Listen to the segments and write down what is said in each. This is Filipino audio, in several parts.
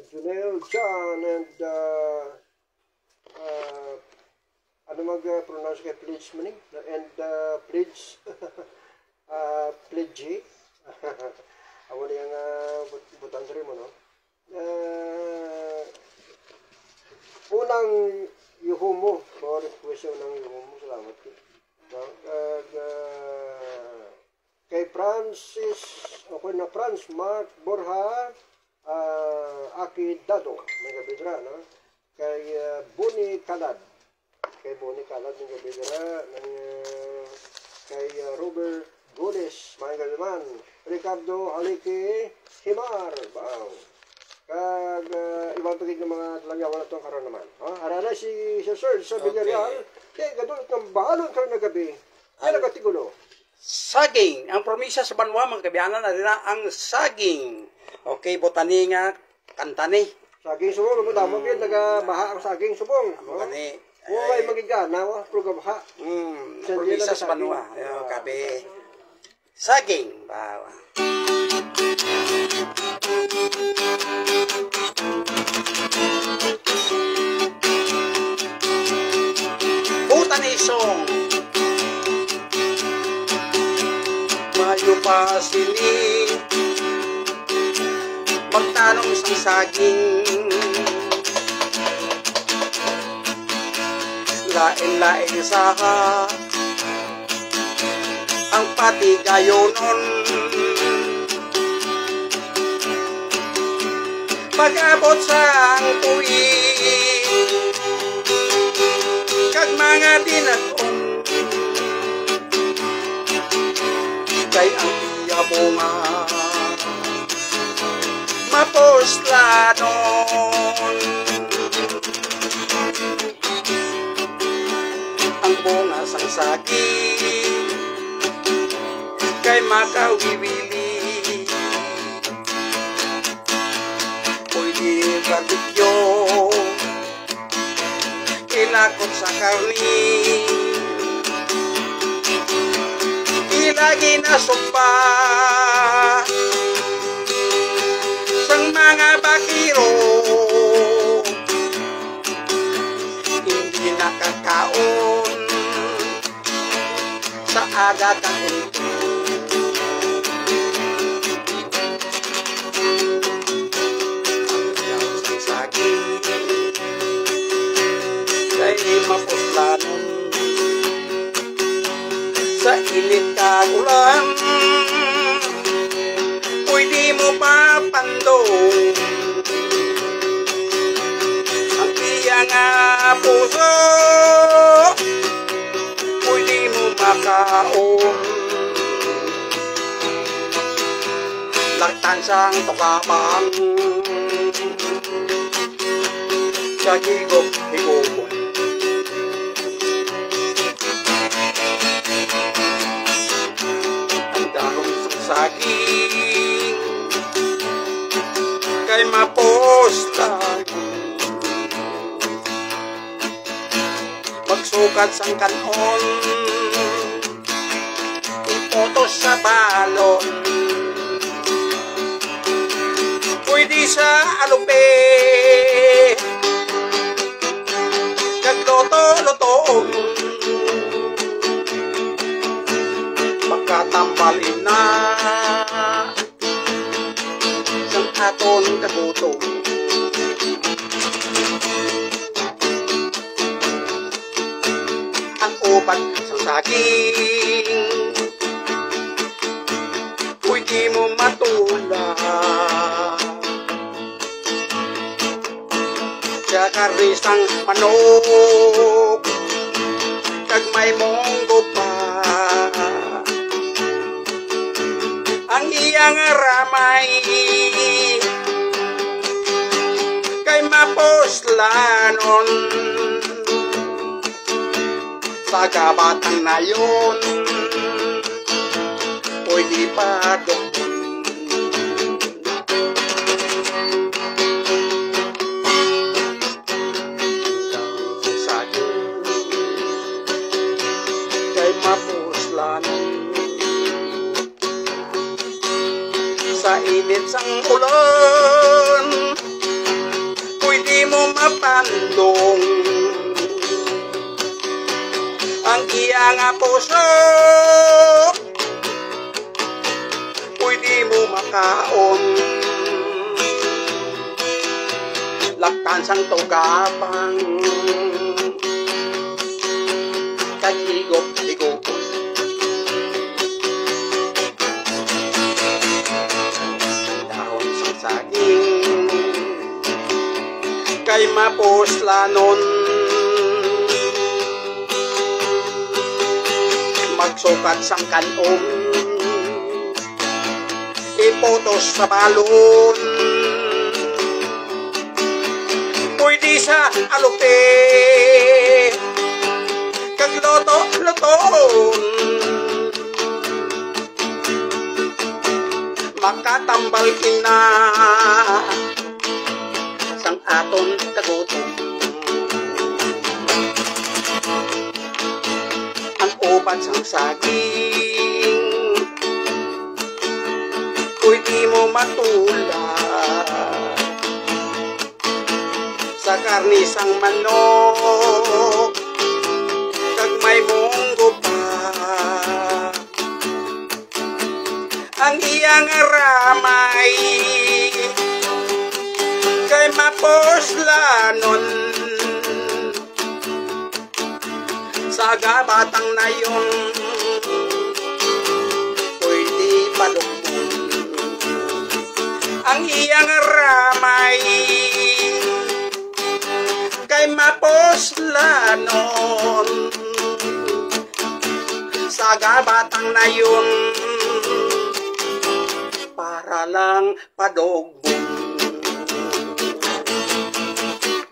Junel, John, and ano mag-pronounce kay pledge mo ni? And pledge, pledge. Ako na yung butang rin mo, no? Unang yuho mo, request unang yuho mo, salamat ko. Kay Francis, ako na Franz Mark Borja, Aki Dado, may gabidra, no? Kay Buni Kalad, kay gabidra, kay Robert Goles, may gabiman, Ricardo Haliki Himar, wow. Kag ibang tugig ng mga talagyawan na itong karoon naman. Arana si Sir sa Villarreal, kaya gadulot ng bahalon karoon na gabi, ay nagatigulo. Saging, ang promisa sa banwa, mga kabiyanan na rin ang saging. Okay, botani nga, kantani. Saging subong, damo yun, nagabaha ang saging subong. Botani. Huwag magigana, prugabaha. Promisa sa banwa. Kabi, saging. Bawa. Botani song. Mayo pa sini magtanong sa saging, lain-lain sa ang pati gayonon. Pag-abot sa ang tuwing kag mga dinaton kay ang tiyabonga maposlanon. Ang bunga sang saging kay makawiwili, pwede barbecue, ilakot sa karni, ilagi na sopa sang mga bakiro, hindi nakakaon sa aga kang saging kay mapuslanon sa init kag ulan, pwede mo papandong ang iyang puso, pwede mo makaon laktan sang tukabang sa higop-higopon. Ang dahon sa saging kay maposlan, magsukat sang kanon, ipotos sa balon, pwede sa alupe kagloto-lotoon, pagkatambalin na sang aton kagutong. Ang upat sa saging pwede mo matula sa karisang manok kag may monggo pa, ang iyang ramay kay maposlanon sa kabatang na yun, pwede pa doon. Mapuslanon sa init sang ulan, handong ang iyang puso pwede mo makaon laktan sang tugapang kagigop-higopon dahon sang saging kay mapuslanon magsukat sang kanom ipotos sa balon pwede sa alupe kag loto-loton makatambal ina sang aton kagutom ang upat sang saging pwede mo matulad sa karnisang manok kag may munggo pa ang iyang ramay kay maposlanon sa gabatang na yun pwede palukon ang iyang ramay kay maposlanon sa gabatang na yun para lang padogbong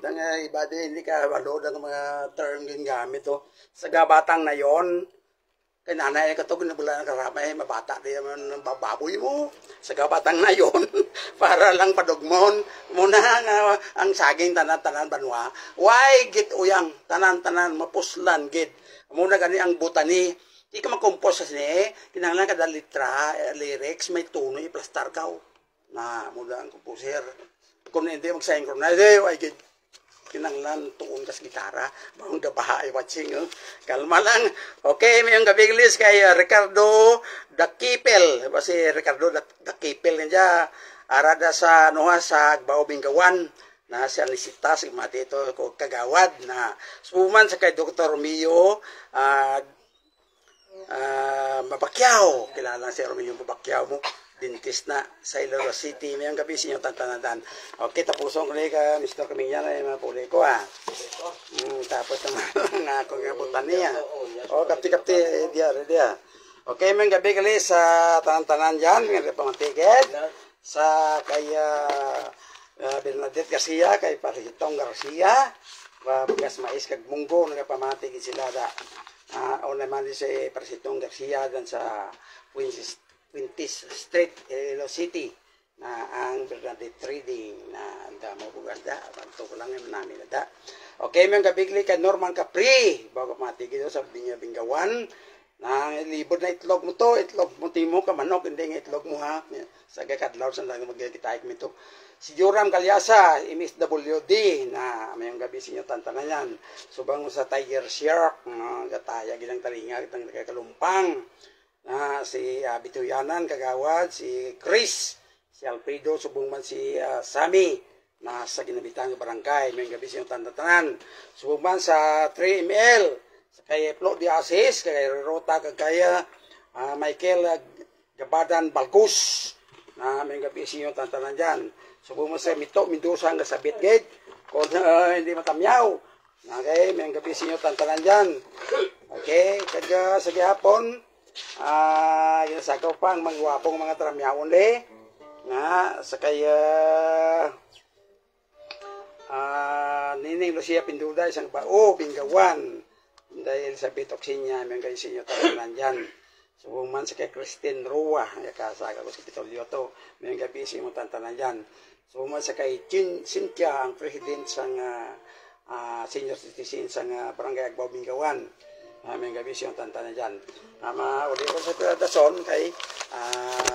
dangay iba din hindi ka walod ang mga term yung gamit sa gabatang na yun kay nanay ka ito ginabulan ng karamay mabata di naman baboy mo sa gabatang na yun para lang padugmon muna nga ang saging tanan-tanan banwa why git uyang tanan-tanan mapuslan git muna gani ang butani di ka makompos sa sini kinahanglan kada litra lyrics may tuno i-plastar ka na muna ang composer kung hindi mag-synchronize why git kinanglan tuon kas gitara bang gabaha ay watching kalma lang okay may gabi list kay Ricardo Dakipel si Ricardo Dakipel niya arada sa sa Agbao Bingawan na si Anisita si mati ito ko kagawad na suman sa kay Dr. Romeo Mabakyaw kilala si Romeo Mabakyaw mo dentist na sa Iloilo City. Mayang gabi sa inyo tantanadan. Okay, tapusong ko ka, Mr. Kamingyan, ay mapuli ko tapos naman nga ako nga butan niya. Kapti-kapti, dia. Okay, mayang gabi kali sa tantanan dyan, nga pamatigid. Sa kay Bernadette Garcia, kay Paritong Garcia, Bagas Mais kag Munggo, nga pamatigid sila da. O naman si Paritong Garcia dan sa Quintis Street, Iloilo City na ang Bernadette Trading na damo bugas da banto ko lang namin da. Okay, mga kabigli ka Norman Capri bago matigil sa Binya Bingawan na libod na itlog mo to, itlog mo timo ka manok hindi nga itlog mo ha sa gakadlaw sa lang magkikitaik mo to. Si Joram Calyasa, MSWD na mayang gabi sa inyo tantanan yan. Subang sa Tiger Shark, gataya gilang talinga kitang nagkakalumpang. Si Bituyanan Kagawad, si Chris, si Alfredo, subong man si Sammy na sa ginabitang barangay, may gabi siyang tanda-tanan. Subong man sa 3ML, sa kay Flo Diasis, kay Rota Kagaya, Michael Gabadan Balgus, na may gabi siyang tanda-tanan dyan. Subong man sa Mito Mendoza hanggang sa Bitgate, kung hindi matamyaw, okay, may gabi siyang tanda-tanan dyan. Okay, kaya sa gihapon, ginasagaw pa ang mga wapong mga tramyawon nga sa kaya Nining Lucia Pinduda isang bao Bingawan dahil sa Bitoxinia may kayo sa inyo talunan dyan subong man sa kay Christine Rua kasaga ko sa Pitolio to may gabi sa inyo tantanan dyan subong man sa kay Cynthia ang president sa senior citizen sa Barangay Agbao Bingawan Aming gabi siyang tantanan dyan. Uli ko sa dason kay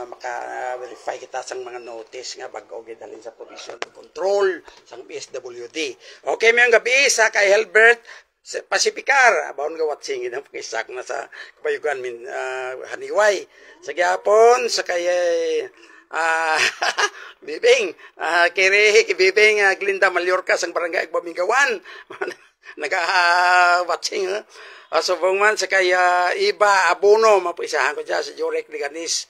maka-verify kita sa mga notice nga bago gidalhin sa provision control sa PSWD. Okay, mayong gabi sa kay Helbert Pacificar. Abawon nga watsingin ang pakisak na sa kabayugan min Haniway. Sa gyapon sa kay Bibing, kiri Bibing Glinda Mallorca sang barangay Agbamingawan. Nag-watching subong man sa kaya Iba Abono, mapisahan ko dyan sa Jurek Liganis.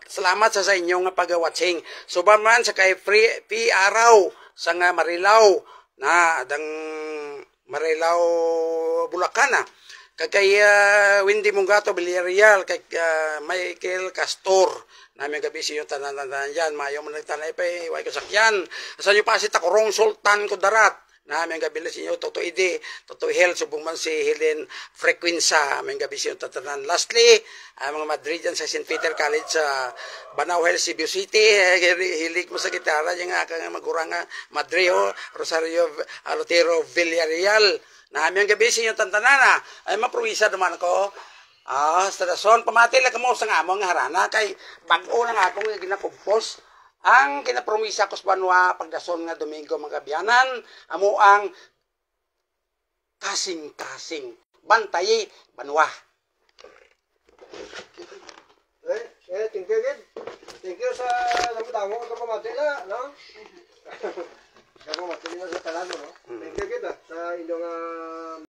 Salamat sa inyong pag-watching. Subong man sa kay Free Araw sa Marilao na adang Marilao Bulacan kay Wendy Mungato Villarreal, kay Michael Castor, namin gabi siyo tanan dyan, mayo man nagtanay pa way kasakyan. Sa inyo pa si Takurong Sultan ko darat, namin gabi la sinyo Toto Ide, Toto Hel, subong man si Helen Frequenza, namin gabi siyo tatanan. Lastly, mga Madrid dyan sa St. Peter College sa Banao Hill, Cebu City, hilig mo sa gitara, yung akang magurang Madrid, Rosario Alotero Villarreal, namin gabi siyo tantanana, ay mapruwisa naman ko. Sa dason, pamati lang mo sa among harana, kay bago lang akong ginakumpos, ang kinapromisa ko sa banwa pagdason nga Domingo mga biyanan, amo ang kasing-kasing bantayi banwa. Thank you again. Thank you sa damo ko pamati na, no? Ako pamati na sa talan mo, no? Thank you again sa inyong